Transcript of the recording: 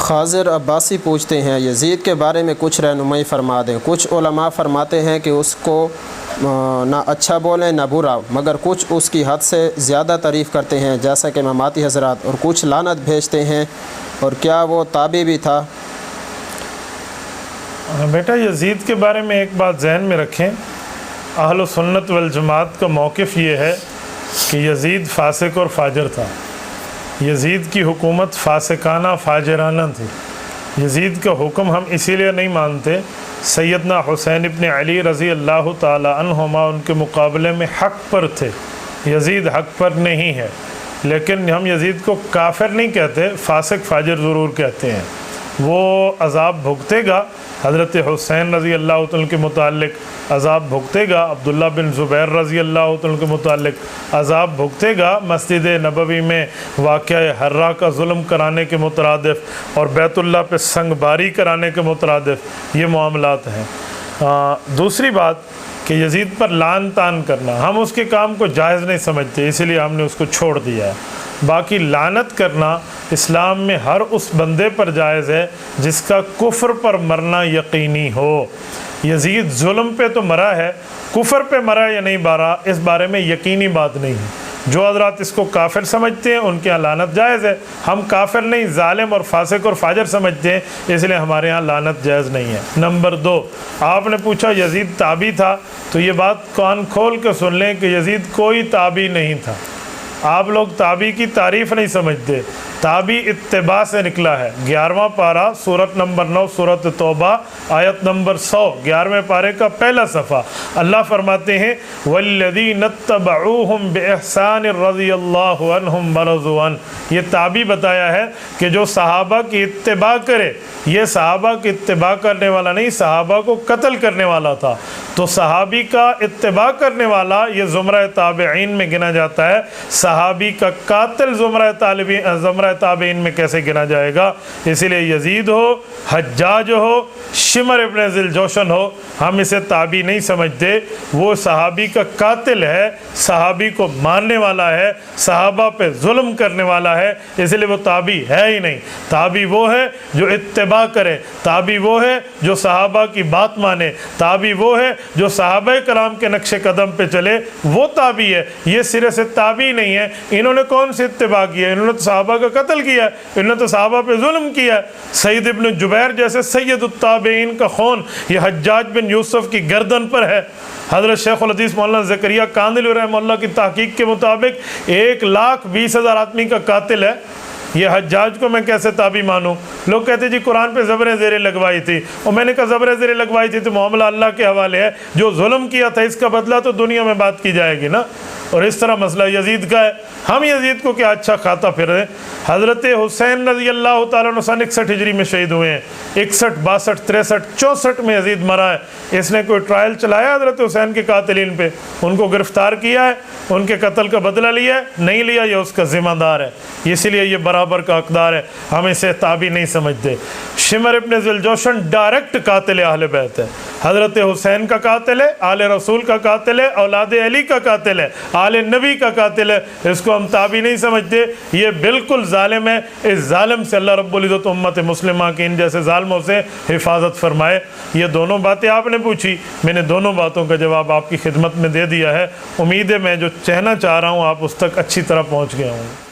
خاضر عباسی پوچھتے ہیں یزید کے بارے میں کچھ رہنمائی فرما دیں۔ کچھ علماء فرماتے ہیں کہ اس کو نہ اچھا بولیں نہ برا، مگر کچھ اس کی حد سے زیادہ تعریف کرتے ہیں جیسا کہ اماماتی حضرات، اور کچھ لعنت بھیجتے ہیں۔ اور کیا وہ تابعی بھی تھا؟ بیٹا یزید کے بارے میں ایک بات ذہن میں رکھیں، اہل سنت والجماعت کا موقف یہ ہے کہ یزید فاسق اور فاجر تھا۔ یزید کی حکومت فاسقانہ فاجرانہ تھی۔ یزید کا حکم ہم اسی لیے نہیں مانتے، سیدنا حسین ابن علی رضی اللہ تعالی عنہما ان کے مقابلے میں حق پر تھے، یزید حق پر نہیں ہے، لیکن ہم یزید کو کافر نہیں کہتے، فاسق فاجر ضرور کہتے ہیں۔ وہ عذاب بھگتے گا، حضرت حسین رضی اللہ تعالیٰ کے متعلق عذاب بھگتے گا، عبداللہ بن زبیر رضی اللہ تعالیٰ کے متعلق عذاب بھگتے گا، مسجد نبوی میں واقعہ حرہ کا ظلم کرانے کے مترادف اور بیت اللہ پہ سنگ باری کرانے کے مترادف یہ معاملات ہیں۔ دوسری بات کہ یزید پر لعن طعن کرنا، ہم اس کے کام کو جائز نہیں سمجھتے، اسی لیے ہم نے اس کو چھوڑ دیا ہے۔ باقی لعنت کرنا اسلام میں ہر اس بندے پر جائز ہے جس کا کفر پر مرنا یقینی ہو۔ یزید ظلم پہ تو مرا ہے، کفر پہ مرا یا نہیں مرا اس بارے میں یقینی بات نہیں ہے۔ جو حضرات اس کو کافر سمجھتے ہیں ان کے یہاں لعنت جائز ہے، ہم کافر نہیں ظالم اور فاسق اور فاجر سمجھتے ہیں، اس لیے ہمارے ہاں لعنت جائز نہیں ہے۔ نمبر 2، آپ نے پوچھا یزید تابعی تھا، تو یہ بات کان کھول کے سن لیں کہ یزید کوئی تابعی نہیں تھا۔ آپ لوگ تابعی کی تعریف نہیں سمجھتے، تابعی اتباع سے نکلا ہے۔ 11واں پارہ سورت نمبر 9 سورت توبہ آیت نمبر 100، 11ویں پارے کا پہلا صفحہ، اللہ فرماتے ہیں وَالَّذِينَ اتَّبَعُوهُمْ بِإِحْسَانٍ رَضِيَ اللَّهُ عَنْهُمْ وَرَضُوا عَنْهُ۔ یہ تابعی بتایا ہے کہ جو صحابہ کی اتباع کرے، یہ صحابہ کی اتباع کرنے والا نہیں، صحابہ کو قتل کرنے والا تھا، تو صحابی کا اتباع کرنے والا یہ زمرہ تابعین میں گنا جاتا ہے، صحابی کا قاتل زمرہ تابعین میں کیسے گنا جائے گا؟ اسی لیے یزید ہو، حجاج ہو، شمر ابن ذی الجوشن ہو، ہم اسے تابعی نہیں سمجھتے، وہ صحابی کا قاتل ہے، صحابی کو مارنے والا ہے، صحابہ پہ ظلم کرنے والا ہے، اس لیے وہ تابعی ہے ہی نہیں۔ تابعی وہ ہے جو اتباع کرے، تابعی وہ ہے جو صحابہ کی بات مانے، تابعی وہ ہے جو صحابہ کرام کے نقش قدم پہ چلے، وہ تابعی ہے۔ یہ سرے سے تابعی نہیں ہے۔ انہوں نے کون سی اتباع کیا ہے؟ انہوں نے تو صحابہ کا قتل کیا ہے، انہوں نے تو صحابہ پہ ظلم کیا ہے۔ سعید ابن جبیر جیسے سید التابعین کا خون یہ حجاج بن یوسف کی گردن پر ہے۔ حضرت شیخ الحدیث مولانا زکریہ کاندھلوی رحمہ اللہ کی تحقیق کے مطابق 1,20,000 آدمی کا قاتل ہے۔ یہ حجاج کو میں کیسے تابعی مانوں؟ لوگ کہتے جی قرآن پہ زبریں زیریں لگوائی تھی، اور میں نے کہا زبریں زیریں لگوائی تھی تو معاملہ اللہ کے حوالے ہے، جو ظلم کیا تھا اس کا بدلہ تو دنیا میں بات کی جائے گی نا۔ اور اس طرح مسئلہ یزید کا ہے، ہم یزید کو کیا اچھا کھاتا پھر رہے ہیں؟ حضرت حسین رضی اللہ تعالیٰ عنہ 61 ہجری میں شہید ہوئے ہیں، 61، 62، 63، 64 میں یزید مرا ہے۔ اس نے کوئی ٹرائل چلایا حضرت حسین کے قاتلین پہ؟ ان کو گرفتار کیا ہے؟ ان کے قتل کا بدلہ لیا ہے؟ نہیں لیا، یہ اس کا ذمہ دار ہے، اسی لیے یہ برابر کا حقدار ہے، ہم اسے تابعی نہیں سمجھتے۔ شمر ابن ذی الجوشن ڈائریکٹ قاتل اہل بیت ہے، حضرت حسین کا قاتل ہے، آل رسول کا قاتل ہے، اولاد علی کا قاتل ہے، آل نبی کا قاتل ہے، اس کو ہم تابعی نہیں سمجھتے۔ یہ بالکل ظالم ہے، اس ظالم سے اللہ رب العزت امت مسلمہ کی ان جیسے ظالموں سے حفاظت فرمائے۔ یہ دونوں باتیں آپ نے پوچھی، میں نے دونوں باتوں کا جواب آپ کی خدمت میں دے دیا ہے۔ امید ہے میں جو کہنا چاہ رہا ہوں آپ اس تک اچھی طرح پہنچ گئے ہوں۔